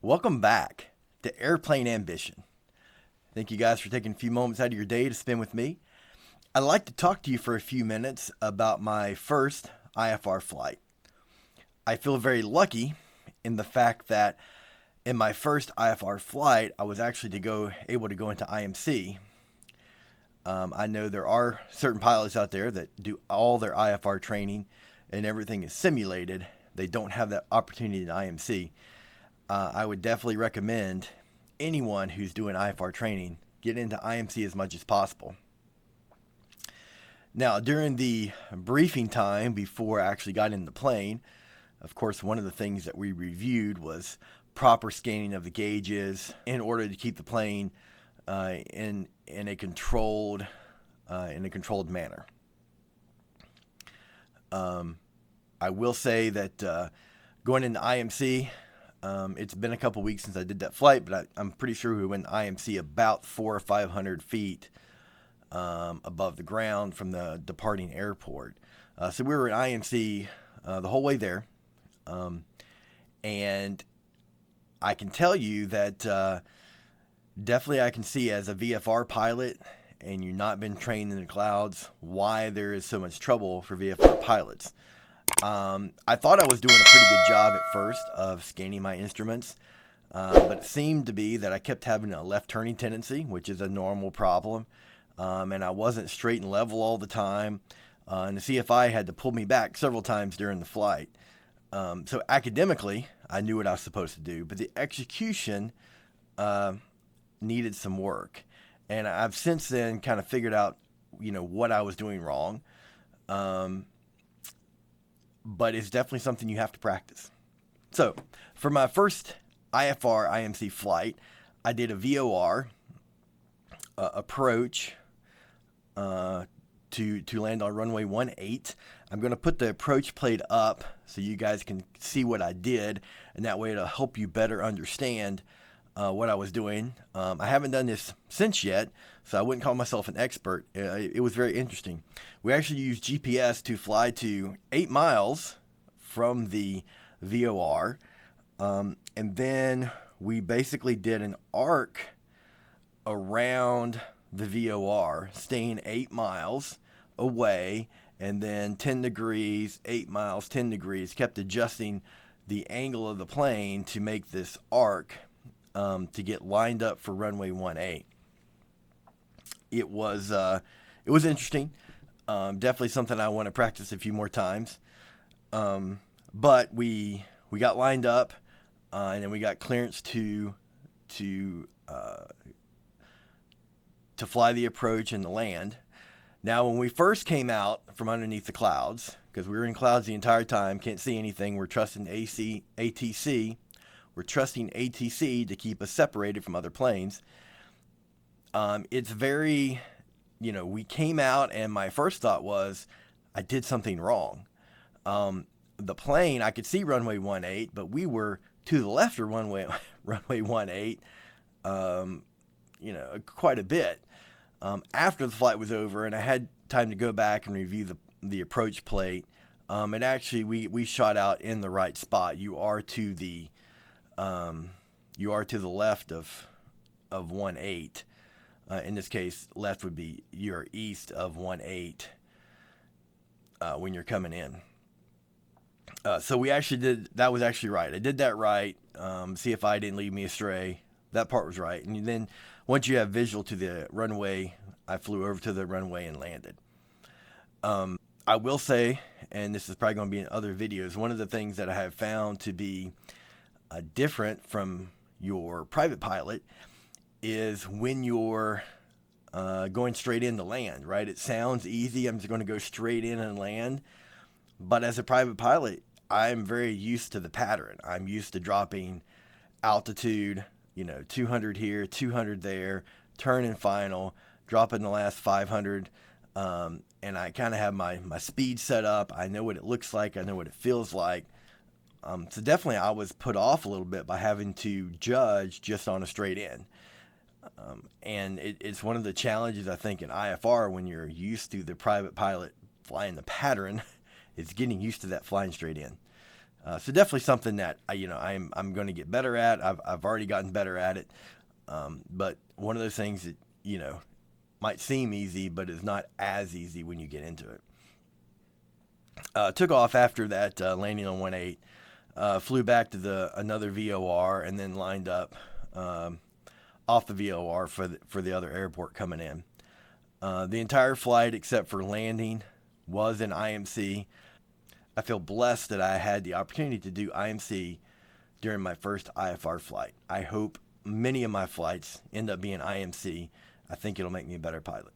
Welcome back to Airplane Ambition. Thank you guys for taking a few moments out of your day to spend with me. I'd like to talk to you for a few minutes about my first IFR flight. I feel very lucky in the fact that in my first IFR flight, I was actually able to go into IMC. I know there are certain pilots out there that do all their IFR training and everything is simulated. They don't have that opportunity in IMC. I would definitely recommend anyone who's doing IFR training get into IMC as much as possible. Now, during the briefing time before I actually got in the plane, of course, one of the things that we reviewed was proper scanning of the gauges in order to keep the plane in a controlled manner. I will say that going into IMC, it's been a couple weeks since I did that flight, but I'm pretty sure we went IMC about 400 or 500 feet above the ground from the departing airport. So we were in IMC the whole way there. And I can tell you that definitely I can see as a VFR pilot and you've not been trained in the clouds why there is so much trouble for VFR pilots. I thought I was doing a pretty good job at first of scanning my instruments, but it seemed to be that I kept having a left turning tendency, which is a normal problem, and I wasn't straight and level all the time, and the CFI had to pull me back several times during the flight. So academically, I knew what I was supposed to do, but the execution needed some work, and I've since then kind of figured out, what I was doing wrong. But it's definitely something you have to practice. So for my first IFR IMC flight, I did a VOR approach to land on runway 18. I'm going to put the approach plate up so you guys can see what I did, and that way it'll help you better understand what I was doing. I haven't done this since yet, so I wouldn't call myself an expert. It was very interesting. We actually used GPS to fly to 8 miles from the VOR, and then we basically did an arc around the VOR, staying 8 miles away, and then 10 degrees, 8 miles, 10 degrees, kept adjusting the angle of the plane to make this arc to get lined up for runway 18. It was interesting. Definitely something I want to practice a few more times. But we got lined up, and then we got clearance to fly the approach and the land. Now, when we first came out from underneath the clouds, because we were in clouds the entire time, can't see anything, we're trusting ATC. We're trusting ATC to keep us separated from other planes. It's very, we came out and my first thought was I did something wrong. The plane, I could see runway 18, but we were to the left of runway 18, quite a bit. After the flight was over and I had time to go back and review the approach plate, and actually we shot out in the right spot. You are to the left of 18. In this case, left would be you're east of 18 when you're coming in. So we actually that was actually right. I did that right. CFI didn't lead me astray. That part was right. And then once you have visual to the runway, I flew over to the runway and landed. I will say, and this is probably going to be in other videos, one of the things that I have found to be different from your private pilot is when you're going straight in to land, right? It sounds easy. I'm just going to go straight in and land. But as a private pilot, I'm very used to the pattern. I'm used to dropping altitude, 200 here, 200 there, turn and final, dropping the last 500. And I kind of have my speed set up. I know what it looks like. I know what it feels like. So definitely I was put off a little bit by having to judge just on a straight in. And it's one of the challenges, I think, in IFR when you're used to the private pilot flying the pattern, is getting used to that flying straight in. So definitely something that I'm going to get better at. I've already gotten better at it. But one of those things that, might seem easy, but is not as easy when you get into it. Took off after that, landing on 1.8, flew back to another VOR, and then lined up off the VOR for the other airport coming in. The entire flight, except for landing, was in IMC. I feel blessed that I had the opportunity to do IMC during my first IFR flight. I hope many of my flights end up being IMC. I think it'll make me a better pilot.